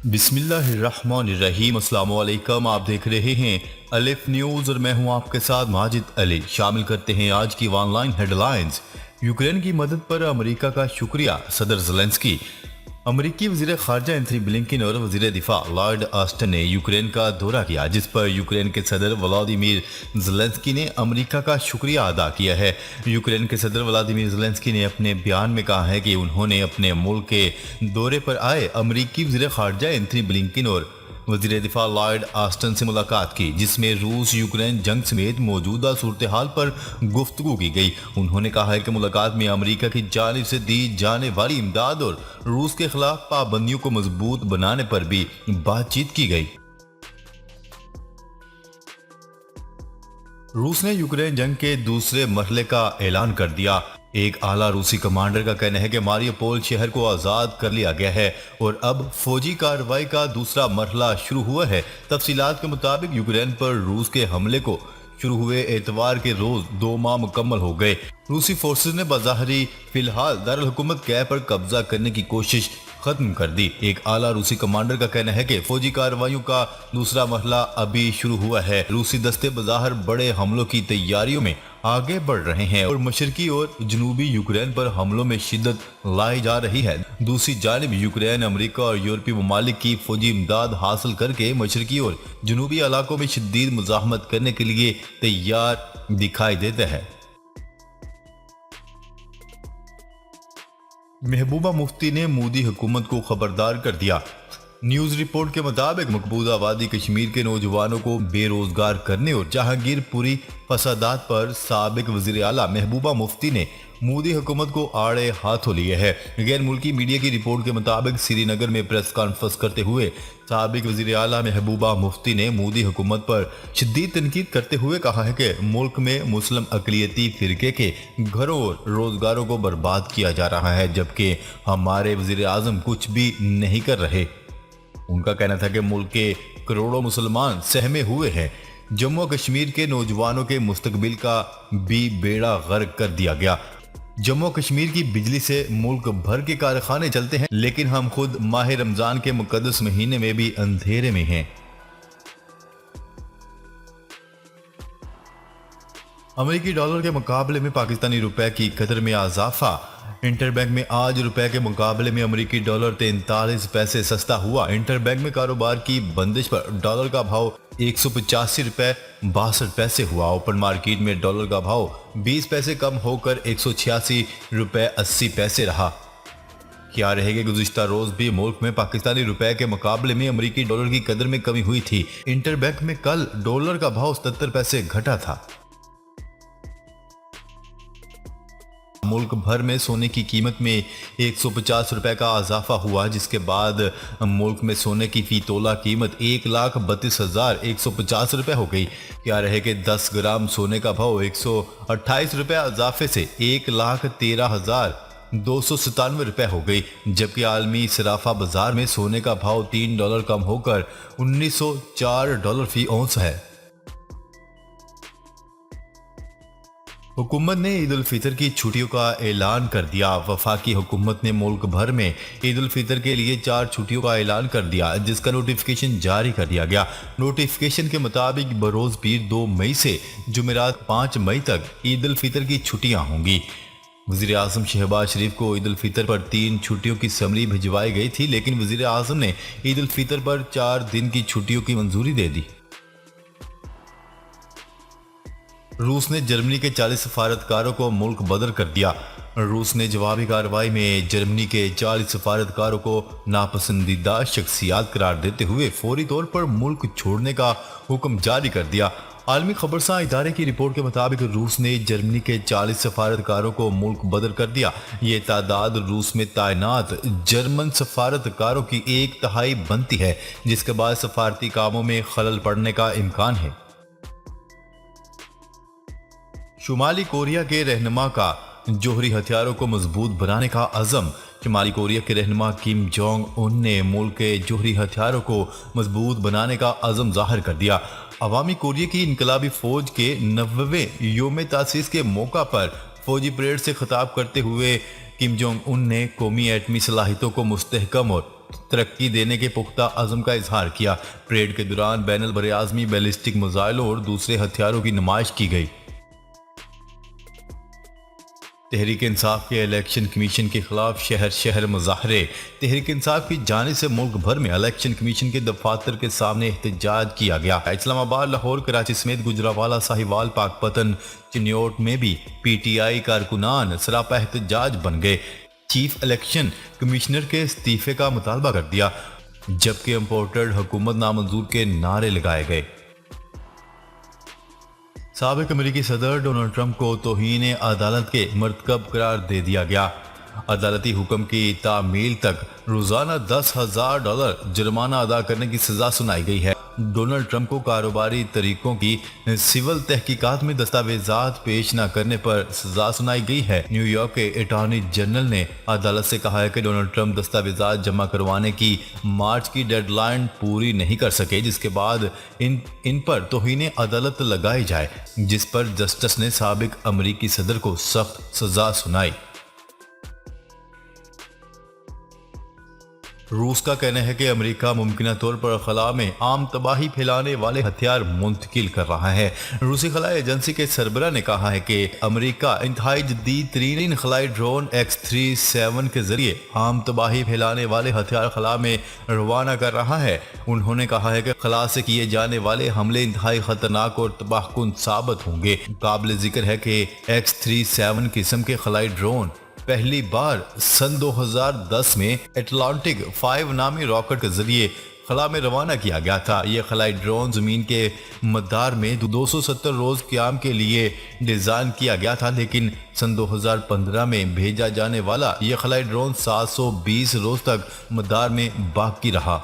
बिस्मिल्लाहिर्रहमानिर्रहीम। अस्सलाम वालेकुम। आप देख रहे हैं अलिफ न्यूज़ और मैं हूं आपके साथ माजिद अली। शामिल करते हैं आज की ऑनलाइन हेडलाइंस। यूक्रेन की मदद पर अमेरिका का शुक्रिया, सदर ज़ेलेंस्की। अमेरिकी वज़ीर ख़ारजा एंथनी ब्लिंकन और वज़ीर दिफा लॉयड ऑस्टिन ने यूक्रेन का दौरा किया, जिस पर यूक्रेन के सदर व्लादिमीर ज़ेलेंस्की ने अमेरिका का शुक्रिया अदा किया है। यूक्रेन के सदर व्लादिमीर ज़ेलेंस्की ने अपने बयान में कहा है कि उन्होंने अपने मुल्क के दौरे पर आए अमेरिकी वज़ीर ख़ारजा एंथनी ब्लिंकन और वज़ीर दिफा लॉयड ऑस्टिन से मुलाकात की, जिसमें रूस यूक्रेन जंग समेत मौजूदा सूरत हाल पर गुफ्तगू की गई। उन्होंने कहा है कि मुलाकात में अमेरिका की जानिब से दी जाने वाली इमदाद और रूस के खिलाफ पाबंदियों को मजबूत बनाने पर भी बातचीत की गई। रूस ने यूक्रेन जंग के दूसरे मरहले का ऐलान कर दिया। एक आला रूसी कमांडर का कहना है कि मारियोपोल शहर को आज़ाद कर लिया गया है और अब फौजी कार्रवाई का दूसरा मरहला शुरू हुआ है। तफसीलात के मुताबिक यूक्रेन पर रूस के हमले को शुरू हुए एतवार के रोज 2 माह मुकम्मल हो गए। रूसी फोर्सेस ने बाज़ाहरी फिलहाल दारुल हुकूमत कैप पर कब्जा करने की कोशिश खत्म कर दी। एक आला रूसी कमांडर का कहना है कि फौजी कार्रवाइयों का दूसरा मरहला अभी शुरू हुआ है। रूसी दस्ते बाज़ाहिर बड़े हमलों की तैयारियों में आगे बढ़ रहे हैं और मशरकी और जनूबी यूक्रेन पर हमलों में शिद्दत लाई जा रही है। दूसरी जानिब यूक्रेन अमेरिका और यूरोपीय ममालिक की फौजी इमदाद हासिल करके मशरकी और जनूबी इलाकों में शदीद मुज़ाहमत करने के लिए तैयार दिखाई देता है। महबूबा मुफ्ती ने मोदी हुकूमत को खबरदार कर दिया। न्यूज रिपोर्ट के मुताबिक मकबूजा वादी कश्मीर के नौजवानों को बेरोजगार करने और जहांगीरपुरी फसादात पर साबिक वजीर आला महबूबा मुफ्ती ने मोदी हुकूमत को आड़े हाथों लिए है। गैर मुल्की मीडिया की रिपोर्ट के मुताबिक श्रीनगर में प्रेस कॉन्फ्रेंस करते हुए साबिक वजीर आला महबूबा मुफ्ती ने मोदी हुकूमत पर शदीद तनकीद करते हुए कहा है कि मुल्क में मुस्लिम अकलियती फिरके के घरों और रोजगारों को बर्बाद किया जा रहा है, जबकि हमारे वजीर आजम कुछ भी नहीं कर रहे। उनका कहना था कि मुल्क के करोड़ों मुसलमान सहमे हुए हैं। जम्मू और कश्मीर के नौजवानों के मुस्तकबिल का भी बेड़ा गर्क कर दिया गया। जम्मू कश्मीर की बिजली से मुल्क भर के कारखाने चलते हैं, लेकिन हम खुद माह रमजान के मुकद्दस महीने में भी अंधेरे में हैं। अमेरिकी डॉलर के मुकाबले में पाकिस्तानी रुपए की कदर में इजाफा। इंटरबैंक में आज रुपए के मुकाबले में अमेरिकी डॉलर 43 पैसे सस्ता हुआ। इंटरबैंक में कारोबार की बंदिश पर डॉलर का भाव 185 रुपए 62 पैसे हुआ। ओपन मार्केट में डॉलर का भाव 20 पैसे कम होकर 186 रुपए 80 पैसे रहा। क्या रहेगा, गुज़िश्ता रोज भी मुल्क में पाकिस्तानी रुपए के मुकाबले में अमेरिकी डॉलर की कदर में कमी हुई थी। इंटरबैंक में कल डॉलर का भाव 77 पैसे घटा था। मुल्क भर में सोने की कीमत में 150 रुपए का इजाफा हुआ, जिसके बाद मुल्क में सोने की फी तोला कीमत 1,32,150 रुपए हो गई। क्या रहे कि 10 ग्राम सोने का भाव 128 रुपए इजाफे से 1,13,297 रुपए हो गई, जबकि आलमी सराफा बाजार में सोने का भाव $3 कम होकर $1904 फी औंस है। हुकूमत ने ईद उल फितर की छुट्टियों का ऐलान कर दिया। वफाकी हुकूमत ने मुल्क भर में ईद उल फितर के लिए 4 छुट्टियों का ऐलान कर दिया, जिसका नोटिफिकेशन जारी कर दिया गया। नोटिफिकेशन के मुताबिक बरोज पीर 2 मई से जुमेरात 5 मई तक ईद उल फितर की छुट्टियां होंगी। वज़ीर आज़म शहबाज शरीफ को ईद उल फितर पर 3 छुट्टियों की समरी भिजवाई गई थी, लेकिन वज़ीर आज़म ने ईद उल फितर पर 4 दिन की छुट्टियों की मंजूरी दे दी। रूस ने जर्मनी के 40 सफारतकारों को मुल्क बदर कर दिया। रूस ने जवाबी कार्रवाई में जर्मनी के 40 सफारतकारों को नापसंदीदा शख्सियात करार देते हुए फौरी तौर पर मुल्क छोड़ने का हुक्म जारी कर दिया। आलमी खबरसां इदारे की रिपोर्ट के मुताबिक रूस ने जर्मनी के 40 सफारतकारों को मुल्क बदर कर दिया। ये तादाद रूस में तैनात जर्मन सफारतकारों की 1/3 बनती है, जिसके बाद सफारती कामों में खलल पड़ने का इम्कान है। शुमाली कोरिया के रहनुमा का जोहरी हथियारों को मजबूत बनाने का अज़म। शुमाली कोरिया के रहनुमा किम जोंग उन ने मुल्क के जोहरी हथियारों को मजबूत बनाने का अज़म जाहिर कर दिया। अवामी कोरिया की इनकलाबी फौज के 90वें योम तासीस के मौका पर फौजी परेड से खिताब करते हुए किम जोंग उन ने कौमी एटमी सलाहियतों को मुस्तहकम और तरक्की देने के पुख्ता अज़म का इजहार किया। परेड के दौरान बैनुल बरआज़मी बैलिस्टिक मिसाइलों और दूसरे हथियारों की नुमाइश की गई। तहरीक इंसाफ के इलेक्शन कमीशन के खिलाफ शहर शहर मुजाहरे। तहरीक इंसाफ की जानिब से मुल्क भर में इलेक्शन कमीशन के दफातर के सामने एहतजाज किया गया। इस्लामाबाद, लाहौर, कराची समेत गुजरावाला, साहिवाल, पाकपतन, चिन्योट में भी PTI कारकुनान सरापा एहतजाज बन गए। चीफ इलेक्शन कमिश्नर के इस्तीफे का मुतालबा कर दिया, जबकि इम्पोर्टेड हुकूमत नामंजूर के नारे लगाए गए। साबिक अमेरिकी सदर डोनाल्ड ट्रंप को तौहीन अदालत के मरतकब करार दे दिया गया। अदालती हुक्म की तामील तक रोजाना $10,000 जुर्माना अदा करने की सजा सुनाई गई है। डोनाल्ड ट्रंप को कारोबारी तरीकों की सिविल तहकीकात में दस्तावेजात पेश न करने पर सजा सुनाई गई है। न्यूयॉर्क के अटॉर्नी जनरल ने अदालत से कहा है कि डोनाल्ड ट्रंप दस्तावेजात जमा करवाने की मार्च की डेडलाइन पूरी नहीं कर सके, जिसके बाद इन पर तौहीन अदालत लगाई जाए, जिस पर जस्टिस ने साबिक अमेरिकी सदर को सख्त सजा सुनाई। रूस का कहना है कि अमेरिका मुमकिन तौर पर खला में आम तबाही फैलाने वाले हथियार मुंतकिल कर रहा है। रूसी खलाई एजेंसी के सरबरा ने कहा है कि अमेरिका इंतहाई जदीद तरीन खलाई ड्रोन X-37 के जरिए आम तबाही फैलाने वाले हथियार खला में रवाना कर रहा है। उन्होंने कहा है कि खला से किए जाने वाले हमले इंतहाई खतरनाक और तबाहकुन साबित होंगे। काबिल जिक्र है कि X-37 किस्म के खलाई ड्रोन पहली बार सन 2010 में एटलांटिक 5 नामी रॉकेट के जरिए खला में रवाना किया गया था। यह खलाई ड्रोन जमीन के मदार में 270 रोज क्याम के लिए डिजाइन किया गया था, लेकिन सन 2015 में भेजा जाने वाला यह खलाई ड्रोन 720 रोज तक मदार में बाकी रहा।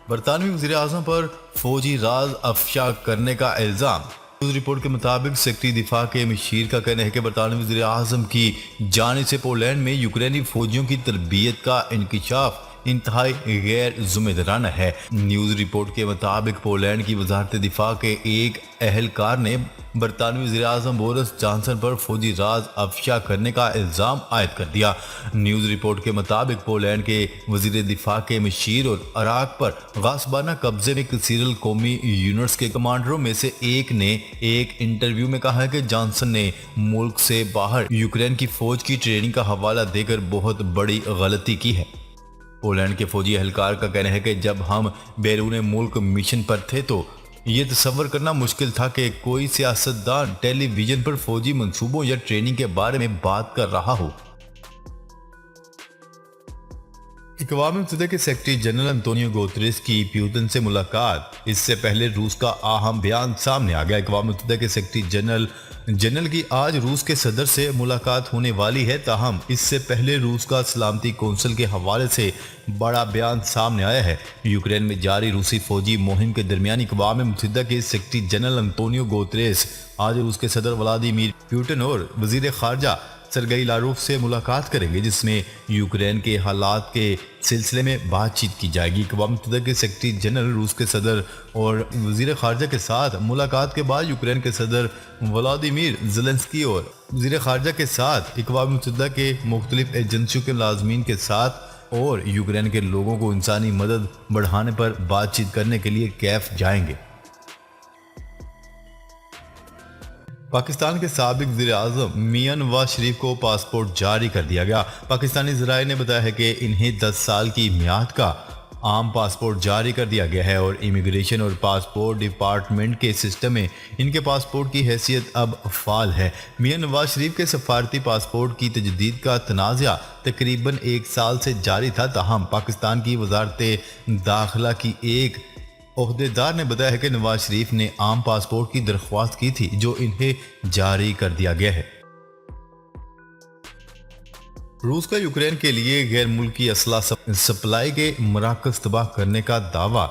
बरतानवी वज़ीर आज़म पर फौजी राज अफशा करने का इल्जाम। न्यूज़ रिपोर्ट के मुताबिक सेक्रेटरी दिफा के मशीर का कहना है कि बरतानवी वज़ीर आज़म की जानिब से पोलैंड में यूक्रेनी फौजियों की तरबियत का इंकिशाफ इंतहाई गैर जिम्मेदाराना है। न्यूज़ रिपोर्ट के मुताबिक पोलैंड की वजारत दिफा के एक अहलकार ने बरतानवी वज़ीर आज़म बोरिस जॉनसन पर फौजी राज अफशा करने का इल्ज़ाम आयद कर दिया। न्यूज़ रिपोर्ट के मुताबिक पोलैंड के वज़ीर दिफा के मशीर और इराक पर गासबाना कब्जे में कसीरल कौमी यूनिट्स के कमांडरों में से एक ने एक इंटरव्यू में कहा है कि जॉनसन ने मुल्क से बाहर यूक्रेन की फौज की ट्रेनिंग का हवाला देकर बहुत बड़ी गलती की है। पोलैंड के फौजी एहलकार का कहना है कि जब हम बैरून मुल्क मिशन पर थे तो ये तस्वर करना मुश्किल था कि कोई सियासतदान टेलीविजन पर फौजी मंसूबों या ट्रेनिंग के बारे में बात कर रहा हो। अक़वाम मुत्तहिदा के सेक्रेटरी जनरल अंतोनियो गुतेरेस की प्यूतिन से मुलाकात। इससे पहले रूस का अहम बयान सामने आ गया। अक़वाम मुत्तहिदा के सेक्रेटरी जनरल की आज रूस के सदर से मुलाकात होने वाली है, ताहम इससे पहले रूस का सलामती कौंसिल के हवाले से बड़ा बयान सामने आया है। यूक्रेन में जारी रूसी फौजी मुहिम के दरमियान अक़वाम मुत्तहिदा के सेक्रेटरी जनरल अंतोनियो गुतेरेस आज रूस के सदर व्लादिमीर पुतिन और वजीर खारजा सरगई लारोफ से मुलाकात करेंगे, जिसमें यूक्रेन के हालात के सिलसिले में बातचीत की जाएगी। अक़वाम मुत्तहिदा के सेक्रेटरी जनरल रूस के सदर और वजीर खारजा के साथ मुलाकात के बाद यूक्रेन के सदर व्लादिमीर ज़ेलेंस्की और वजीर खारजा के साथ अक़वाम मुत्तहिदा के मुख्तलिफ एजेंसियों के मुलाज़मीन के साथ और यूक्रेन के लोगों को इंसानी मदद बढ़ाने पर बातचीत करने के लिए कैफ जाएंगे। पाकिस्तान के साबिक वज़ीर आज़म मियां नवाज शरीफ को पासपोर्ट जारी कर दिया गया। पाकिस्तानी ज़राए ने बताया है कि इन्हें 10 साल की मियाद का आम पासपोर्ट जारी कर दिया गया है और इमिग्रेशन और पासपोर्ट डिपार्टमेंट के सिस्टम में इनके पासपोर्ट की हैसियत अब फ़ाल है। मियां नवाज शरीफ के सफारती पासपोर्ट की तजदीद का तनाज़ा तकरीबन 1 साल से जारी था, ताहम पाकिस्तान की वजारत दाखिला की एक ओहदेदार ने बताया है कि नवाज शरीफ ने आम पासपोर्ट की दरख्वास्त की थी, जो इन्हें जारी कर दिया गया है। रूस का यूक्रेन के लिए गैर मुल्की असला सप्लाई के मराकज़ तबाह करने का दावा।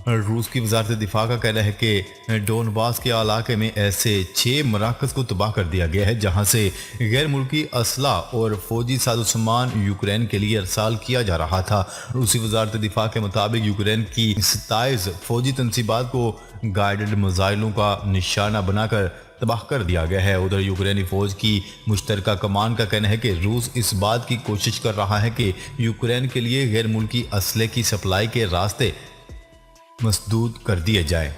रूस की वजारत दिफा का कहना है कि डोनबास के इलाके में ऐसे 6 मराकज़ को तबाह कर दिया गया है जहां से गैर मुल्की असला और फौजी साजोसामान यूक्रेन के लिए अरसाल किया जा रहा था। रूसी वजारत दिफा के मुताबिक यूक्रेन की 27 फौजी तनसीबात को गाइडेड मिसाइलों का निशाना बनाकर तबाह कर दिया गया है। उधर यूक्रेनी फौज की मुश्तरका कमान का कहना है कि रूस इस बात की कोशिश कर रहा है कि यूक्रेन के लिए गैर मुल्की असले की सप्लाई के रास्ते मसदूद कर दिए जाएं।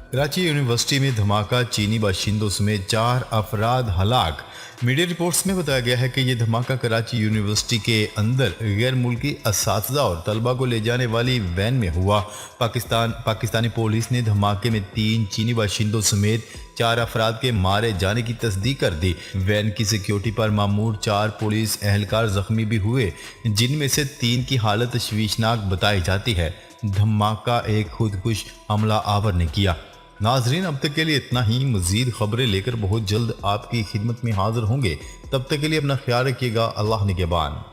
कराची यूनिवर्सिटी में धमाका, चीनी बाशिंदों समेत 4 अफराद हलाक। मीडिया रिपोर्ट्स में बताया गया है कि यह धमाका कराची यूनिवर्सिटी के अंदर गैर मुल्की असातिज़ा और तलबा को ले जाने वाली वैन में हुआ। पाकिस्तानी पुलिस ने धमाके में 3 चीनी बाशिंदों समेत 4 अफराद के मारे जाने की तस्दीक कर दी। वैन की सिक्योरिटी पर मामूर 4 पुलिस एहलकार जख्मी भी हुए, जिनमें से 3 की हालत तशवीशनाक बताई जाती है। धमाका एक खुदकुश हमला आवर ने किया। नाजरीन, अब तक के लिए इतना ही। मजीद खबरें लेकर बहुत जल्द आपकी खिदमत में हाजिर होंगे। तब तक के लिए अपना ख्याल रखिएगा। अल्लाह निगहबान।